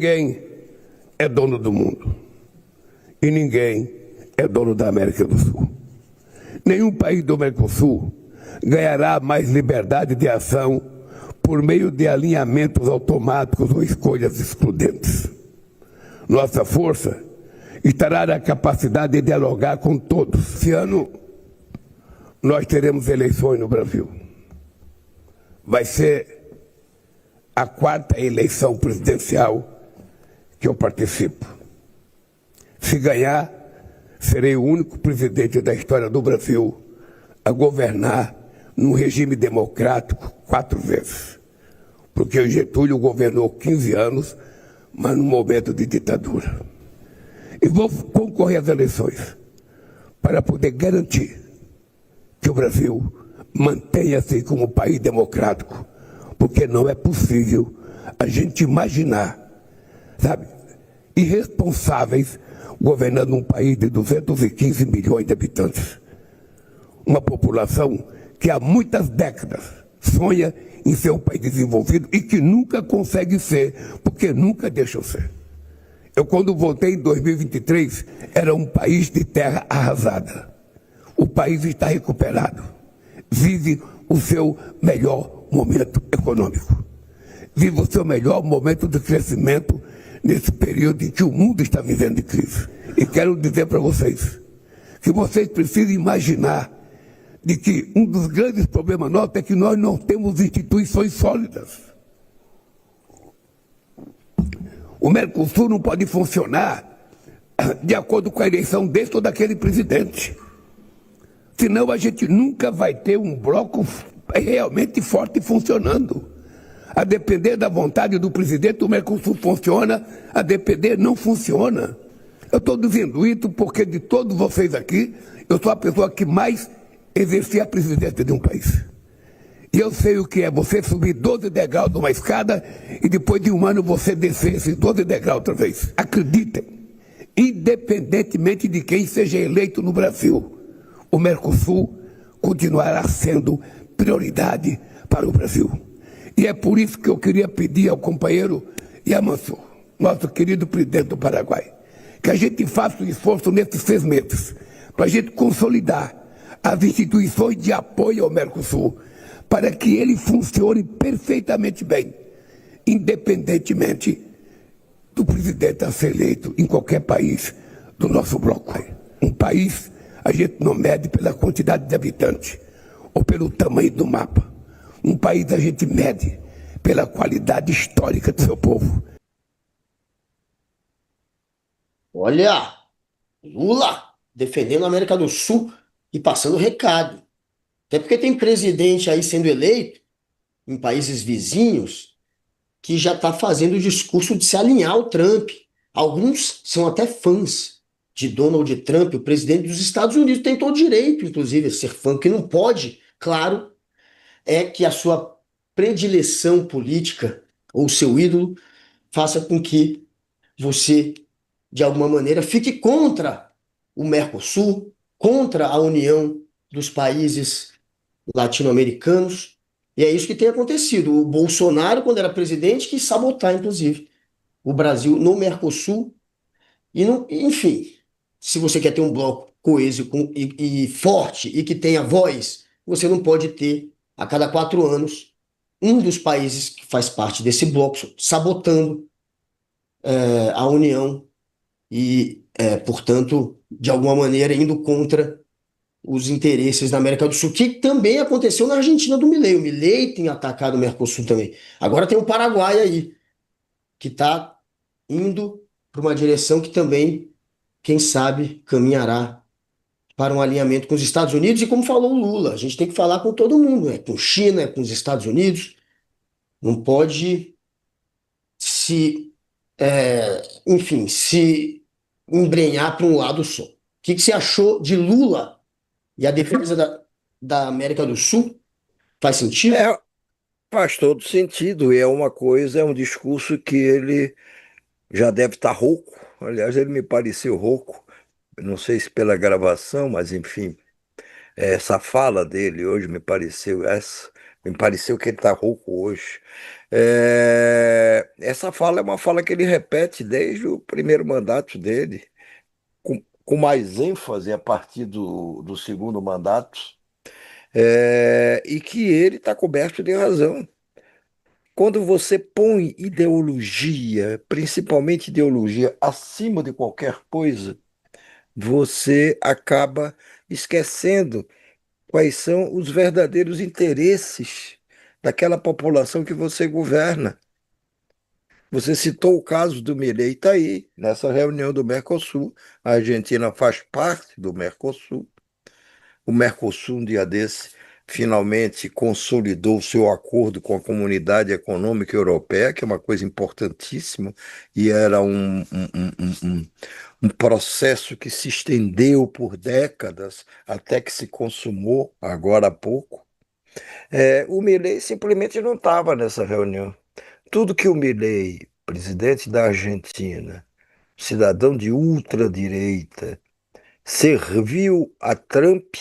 Ninguém é dono do mundo. E ninguém é dono da América do Sul. Nenhum país do Mercosul ganhará mais liberdade de ação por meio de alinhamentos automáticos ou escolhas excludentes. Nossa força estará na capacidade de dialogar com todos. Esse ano, nós teremos eleições no Brasil. Vai ser a 4ª eleição presidencial que eu participo. Se ganhar, serei o único presidente da história do Brasil a governar num regime democrático 4 vezes. Porque o Getúlio governou 15 anos, mas num momento de ditadura. E vou concorrer às eleições para poder garantir que o Brasil mantenha-se como país democrático, porque não é possível a gente imaginar, sabe, irresponsáveis governando um país de 215 milhões de habitantes. Uma população que há muitas décadas sonha em ser um país desenvolvido e que nunca consegue ser, porque nunca deixou ser. Eu, quando voltei em 2023, era um país de terra arrasada. O país está recuperado. Vive o seu melhor momento econômico. Vive o seu melhor momento de crescimento nesse período em que o mundo está vivendo de crise. E quero dizer para vocês que vocês precisam imaginar de que um dos grandes problemas nossos é que nós não temos instituições sólidas. O Mercosul não pode funcionar de acordo com a eleição desse ou daquele presidente. Senão a gente nunca vai ter um bloco realmente forte funcionando. A depender da vontade do presidente, o Mercosul funciona, a depender não funciona. Eu estou dizendo isso porque de todos vocês aqui, eu sou a pessoa que mais exercia a presidência de um país. E eu sei o que é você subir 12 degraus de uma escada e depois de um ano você descer esses 12 degraus outra vez. Acreditem, independentemente de quem seja eleito no Brasil, o Mercosul continuará sendo prioridade para o Brasil. E é por isso que eu queria pedir ao companheiro Yamansour, nosso querido presidente do Paraguai, que a gente faça um esforço nesses 6 meses para a gente consolidar as instituições de apoio ao Mercosul, para que ele funcione perfeitamente bem, independentemente do presidente a ser eleito em qualquer país do nosso bloco. Um país a gente não mede pela quantidade de habitantes ou pelo tamanho do mapa. Um país a gente mede pela qualidade histórica do seu povo. Olha, Lula defendendo a América do Sul e passando recado. Até porque tem presidente aí sendo eleito em países vizinhos que já está fazendo o discurso de se alinhar ao Trump. Alguns são até fãs de Donald Trump, o presidente dos Estados Unidos. Tem todo direito, inclusive, a ser fã. O que não pode, claro, é que a sua predileção política ou seu ídolo faça com que você, de alguma maneira, fique contra o Mercosul, contra a união dos países latino-americanos. E é isso que tem acontecido. O Bolsonaro, quando era presidente, quis sabotar, inclusive, o Brasil no Mercosul. E não, enfim, se você quer ter um bloco coeso e forte e que tenha voz, você não pode ter, a cada 4 anos, um dos países que faz parte desse bloco sabotando a União e, portanto, de alguma maneira, indo contra os interesses da América do Sul, que também aconteceu na Argentina do Milei. O Milei tem atacado o Mercosul também. Agora tem o Paraguai aí, que está indo para uma direção que também, quem sabe, caminhará para um alinhamento com os Estados Unidos. E como falou o Lula, a gente tem que falar com todo mundo, com China, com os Estados Unidos. Não pode enfim, se embrenhar para um lado só. O que você achou de Lula e a defesa da América do Sul? Faz sentido? Faz todo sentido. E é uma coisa, é um discurso que ele já deve estar rouco. Aliás, ele me pareceu rouco. Não sei se pela gravação, mas enfim, essa fala dele hoje me pareceu que ele está rouco hoje. Essa fala é uma fala que ele repete desde o primeiro mandato dele, com mais ênfase a partir do segundo mandato, e que ele está coberto de razão. Quando você põe ideologia, principalmente ideologia, acima de qualquer coisa, você acaba esquecendo quais são os verdadeiros interesses daquela população que você governa. Você citou o caso do Milei, está aí, nessa reunião do Mercosul. A Argentina faz parte do Mercosul. O Mercosul, um dia desse, finalmente consolidou seu acordo com a Comunidade Econômica Europeia, que é uma coisa importantíssima, e era um processo que se estendeu por décadas até que se consumou agora há pouco. O Milei simplesmente não estava nessa reunião. Tudo que o Milei, presidente da Argentina, cidadão de ultradireita, serviu a Trump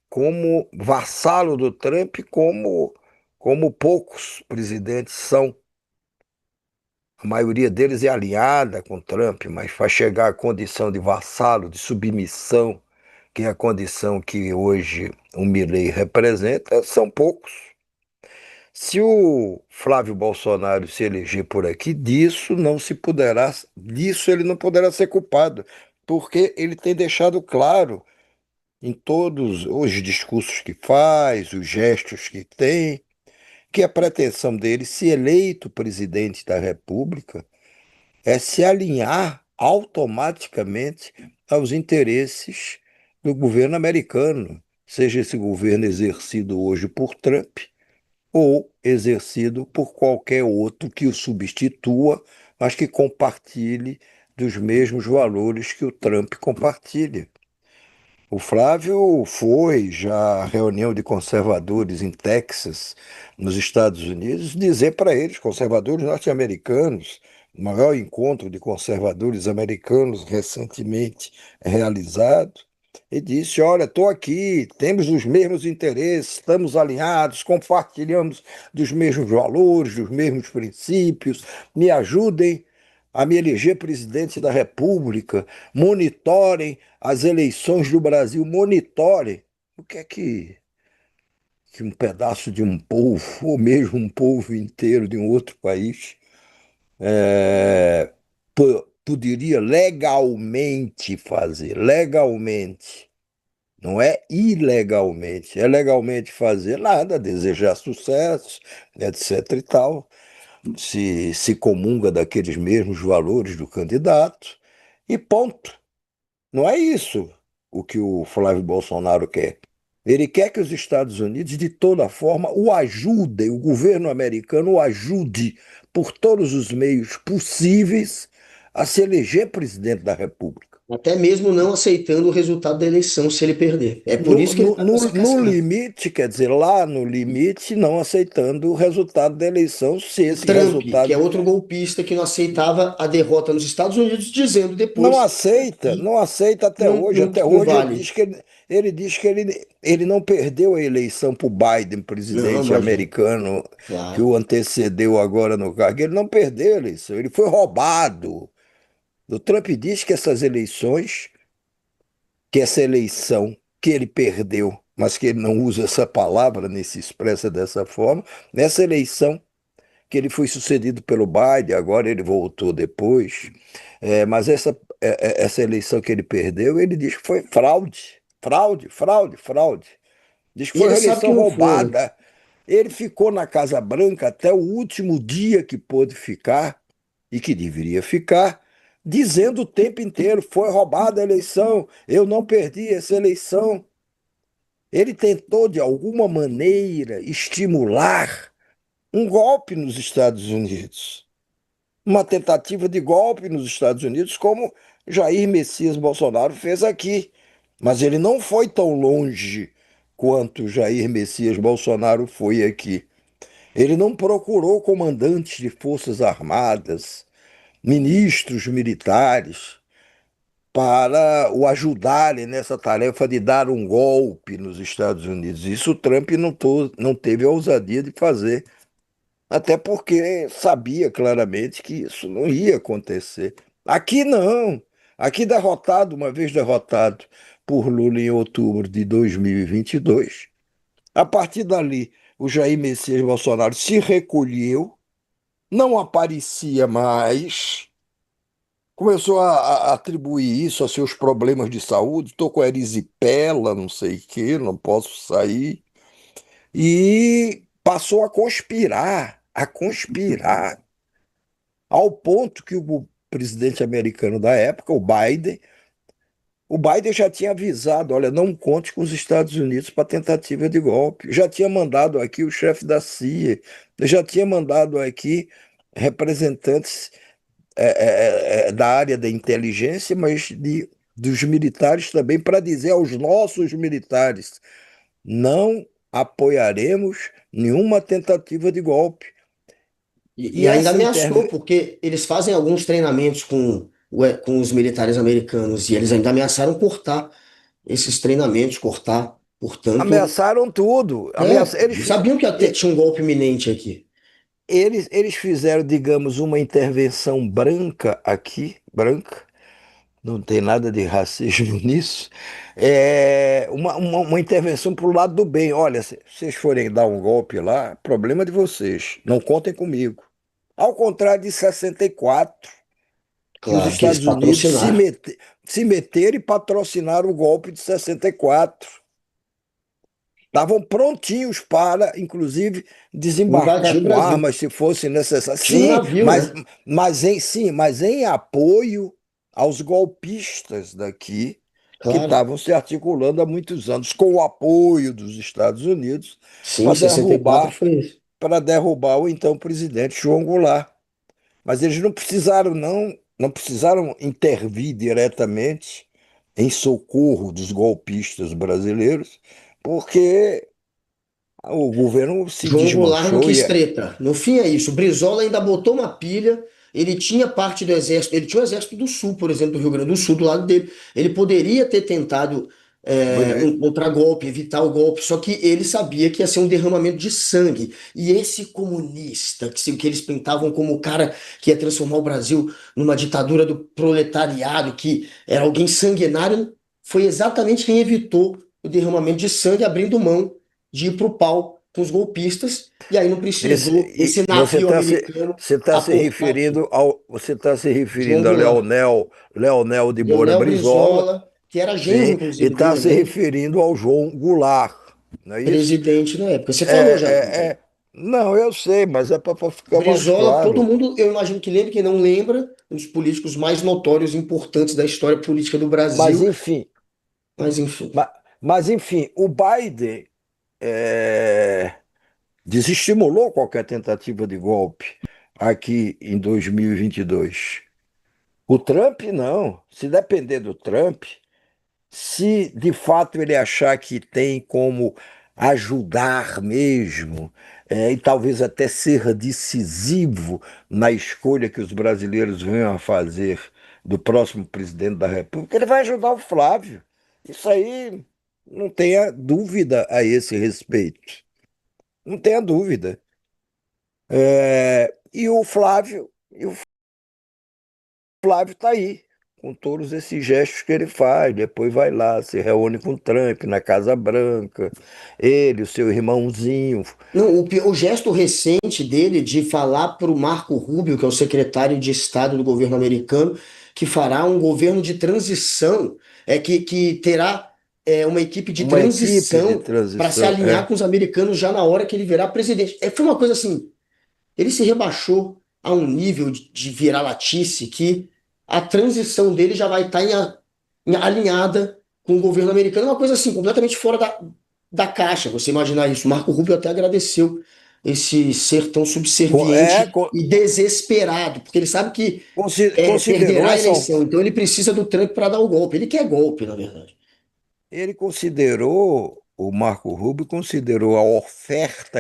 como vassalo do Trump, como poucos presidentes são. A maioria deles é alinhada com Trump, mas para chegar à condição de vassalo, de submissão, que é a condição que hoje o Milei representa, são poucos. Se o Flávio Bolsonaro se eleger por aqui, disso ele não poderá ser culpado, porque ele tem deixado claro em todos os discursos que faz, os gestos que tem, que a pretensão dele, se eleito presidente da República, é se alinhar automaticamente aos interesses do governo americano, seja esse governo exercido hoje por Trump ou exercido por qualquer outro que o substitua, mas que compartilhe dos mesmos valores que o Trump compartilha. O Flávio foi já à reunião de conservadores em Texas, nos Estados Unidos, dizer para eles, conservadores norte-americanos, o maior encontro de conservadores americanos recentemente realizado, e disse: Olha, estou aqui, temos os mesmos interesses, estamos alinhados, compartilhamos dos mesmos valores, dos mesmos princípios, me ajudem a me eleger presidente da República, monitorem as eleições do Brasil, monitorem o que um pedaço de um povo, ou mesmo um povo inteiro de um outro país, poderia legalmente fazer, legalmente. Não é ilegalmente, é legalmente fazer nada, desejar sucesso, etc e tal. Se comunga daqueles mesmos valores do candidato e ponto. Não é isso o que o Flávio Bolsonaro quer. Ele quer que os Estados Unidos, de toda forma, o ajudem, o governo americano o ajude por todos os meios possíveis a se eleger presidente da República. Até mesmo não aceitando o resultado da eleição se ele perder. É por No, isso que ele no, está com essa no, no casca. limite, quer dizer, lá no limite, não aceitando o resultado da eleição, se esse Trump, que é resultado outro golpista que não aceitava a derrota nos Estados Unidos, dizendo não depois aceita, que não aceita até hoje. Até não hoje vale. ele diz que ele não perdeu a eleição para o Biden, Não, presidente imagina. americano, que Claro. o antecedeu agora no cargo. Ele não perdeu a eleição, ele foi roubado. O Trump diz que que essa eleição que ele perdeu, mas que ele não usa essa palavra, nem se expressa dessa forma, nessa eleição que ele foi sucedido pelo Biden, agora ele voltou depois, mas essa eleição que ele perdeu, ele diz que foi fraude, fraude, fraude, fraude. Diz que E foi ele uma sabe que eleição não foi. roubada. Ele ficou na Casa Branca até o último dia que pôde ficar, e que deveria ficar, dizendo o tempo inteiro: foi roubada a eleição, eu não perdi essa eleição. Ele tentou, de alguma maneira, estimular um golpe nos Estados Unidos, uma tentativa de golpe nos Estados Unidos, como Jair Messias Bolsonaro fez aqui. Mas ele não foi tão longe quanto Jair Messias Bolsonaro foi aqui. Ele não procurou comandantes de forças armadas, ministros militares, para o ajudarem nessa tarefa de dar um golpe nos Estados Unidos. Isso o Trump não teve a ousadia de fazer. Até porque sabia claramente que isso não ia acontecer. Aqui não. Aqui derrotado, uma vez derrotado por Lula em outubro de 2022, a partir dali, o Jair Messias Bolsonaro se recolheu, não aparecia mais, começou a atribuir isso a seus problemas de saúde. Estou com erisipela, não sei o quê, não posso sair. E passou a conspirar, ao ponto que o presidente americano da época, o Biden já tinha avisado, olha, não conte com os Estados Unidos para tentativa de golpe. Já tinha mandado aqui o chefe da CIA, já tinha mandado aqui representantes da área da inteligência, mas dos militares também, para dizer aos nossos militares: não apoiaremos nenhuma tentativa de golpe. E E ainda essa ameaçou, intervenção. porque eles fazem alguns treinamentos com os militares americanos e eles ainda ameaçaram cortar esses treinamentos, cortar. Portanto, Ameaçaram tudo. eles sabiam que tinha um golpe iminente aqui. Eles fizeram, digamos, uma intervenção branca aqui, branca, não tem nada de racismo nisso, uma intervenção para o lado do bem. Olha, se vocês forem dar um golpe lá, problema de vocês, não contem comigo. Ao contrário de 64, que os Claro que eles Estados Unidos patrocinaram, se meteram e patrocinaram o golpe de 64. Estavam prontinhos para, inclusive, desembarcar invadir o com Brasil. armas se fosse necessário. Tinha um Sim, navio, né? mas em apoio aos golpistas daqui que Claro. estavam se articulando há muitos anos, com o apoio dos Estados Unidos, Sim, para 64 derrubar, foi isso. para derrubar o então presidente João Goulart. Mas eles não precisaram, não precisaram intervir diretamente em socorro dos golpistas brasileiros, porque o governo se João Goulart não desmanchou quis treta. No fim é isso. O Brizola ainda botou uma pilha. Ele tinha parte do exército. Ele tinha o exército do Sul, por exemplo, do Rio Grande do Sul, do lado dele. Ele poderia ter tentado um contragolpe, evitar o golpe. Só que ele sabia que ia ser um derramamento de sangue. E esse comunista, que eles pintavam como o cara que ia transformar o Brasil numa ditadura do proletariado, que era alguém sanguinário, foi exatamente quem evitou o derramamento de sangue, abrindo mão de ir para o pau com os golpistas, e aí não precisou esse você navio americano você tá se aportar tudo. referindo ao, você está se João referindo a Goulart, Leonel de Moura Leonel Brizola, Brizola, que era genro, sim, e inclusive, está dele, se né? referindo ao João Goulart, não é isso? Presidente na época. Você É, falou já. não, eu sei, mas é para ficar mais Brizola, todo claro. mundo, eu imagino que lembra, quem não lembra, um dos políticos mais notórios e importantes da história política do Mas Brasil, enfim, mas enfim. mas enfim, o Biden é, desestimulou qualquer tentativa de golpe aqui em 2022. O Trump, não. Se depender do Trump, se de fato ele achar que tem como ajudar mesmo, e talvez até ser decisivo na escolha que os brasileiros venham a fazer do próximo presidente da República, ele vai ajudar o Flávio. Isso aí não tenha dúvida a esse respeito. Não tenha dúvida. E o Flávio está aí, com todos esses gestos que ele faz. Depois vai lá, se reúne com o Trump na Casa Branca, ele, o seu irmãozinho. Não, o gesto recente dele de falar para o Marco Rubio, que é o secretário de Estado do governo americano, que fará um governo de transição, que terá uma equipe de Uma equipe de transição para se transição. alinhar com os americanos já na hora que ele virar presidente. Foi uma coisa assim, ele se rebaixou a um nível de viralatice que a transição dele já vai estar alinhada com o governo americano. É uma coisa assim, completamente fora da caixa, você imaginar isso. Marco Rubio até agradeceu esse ser tão Co- é, subserviente co- e desesperado, porque ele sabe que Considerou perderá a essa. eleição, então ele precisa do Trump para dar o golpe. Ele quer golpe, na verdade. Ele considerou, o Marco Rubio considerou a oferta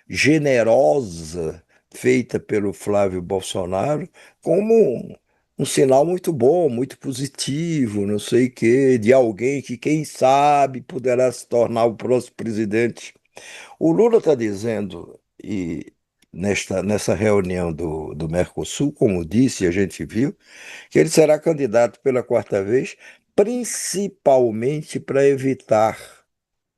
generosa feita pelo Flávio Bolsonaro como um sinal muito bom, muito positivo, não sei o quê, de alguém que, quem sabe, poderá se tornar o próximo presidente. O Lula está dizendo, nessa reunião do Mercosul, como disse, a gente viu, que ele será candidato pela quarta vez, principalmente para evitar,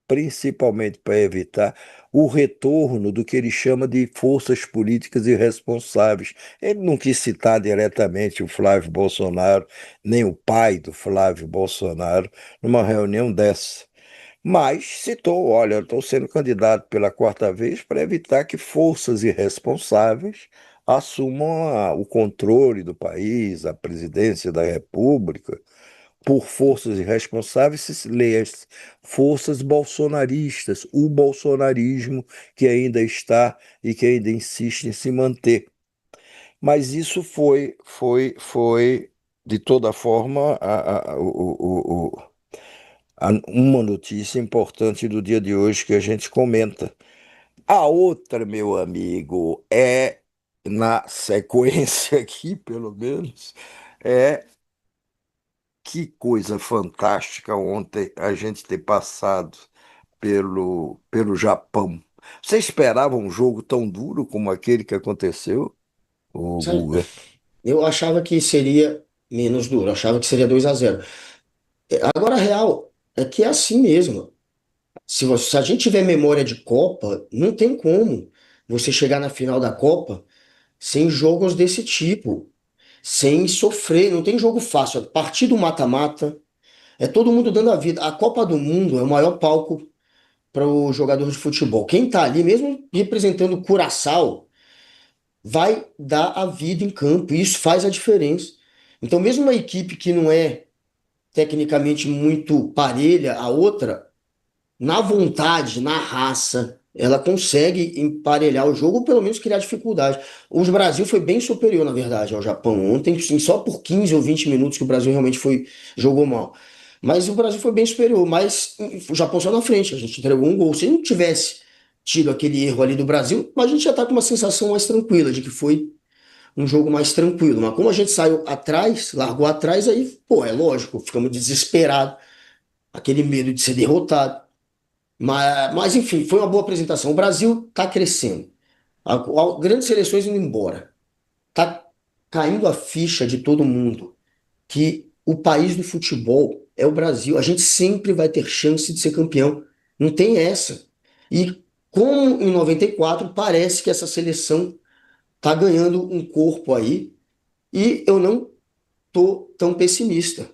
principalmente para evitar o retorno do que ele chama de forças políticas irresponsáveis. Ele não quis citar diretamente o Flávio Bolsonaro, nem o pai do Flávio Bolsonaro, numa reunião dessa. Mas citou, olha, eu estou sendo candidato pela quarta vez para evitar que forças irresponsáveis assumam o controle do país, a presidência da República, por forças irresponsáveis, se leia forças bolsonaristas, o bolsonarismo que ainda está e que ainda insiste em se manter. Mas isso foi de toda forma, uma notícia importante do dia de hoje que a gente comenta. A outra, meu amigo, é na sequência aqui, pelo menos, é que coisa fantástica ontem a gente ter passado pelo Japão. Você esperava um jogo tão duro como aquele que aconteceu, o Sabe, Guga? eu achava que seria menos duro, eu achava que seria 2-0. Agora, a real é que é assim mesmo. Se a gente tiver memória de Copa, não tem como você chegar na final da Copa sem jogos desse tipo, sem sofrer. Não tem jogo fácil. A partir do mata-mata, é todo mundo dando a vida. A Copa do Mundo é o maior palco para o jogador de futebol. Quem tá ali, mesmo representando o Curaçao, vai dar a vida em campo. E isso faz a diferença. Então, mesmo uma equipe que não é tecnicamente muito parelha a outra, na vontade, na raça, ela consegue emparelhar o jogo ou pelo menos criar dificuldade. O Brasil foi bem superior, na verdade, ao Japão ontem, sim, só por 15 ou 20 minutos que o Brasil realmente jogou mal. Mas o Brasil foi bem superior, mas o Japão só na frente, a gente entregou um gol. Se não tivesse tido aquele erro ali do Brasil, a gente já tá com uma sensação mais tranquila de que foi um jogo mais tranquilo. Mas como a gente saiu atrás, largou atrás, aí, pô, é lógico, ficamos desesperados, aquele medo de ser derrotado. Mas, enfim, foi uma boa apresentação. O Brasil está crescendo. Grandes seleções indo embora. Está caindo a ficha de todo mundo que o país do futebol é o Brasil. A gente sempre vai ter chance de ser campeão. Não tem essa. E como em 94, parece que essa seleção está ganhando um corpo aí. E eu não tô tão pessimista.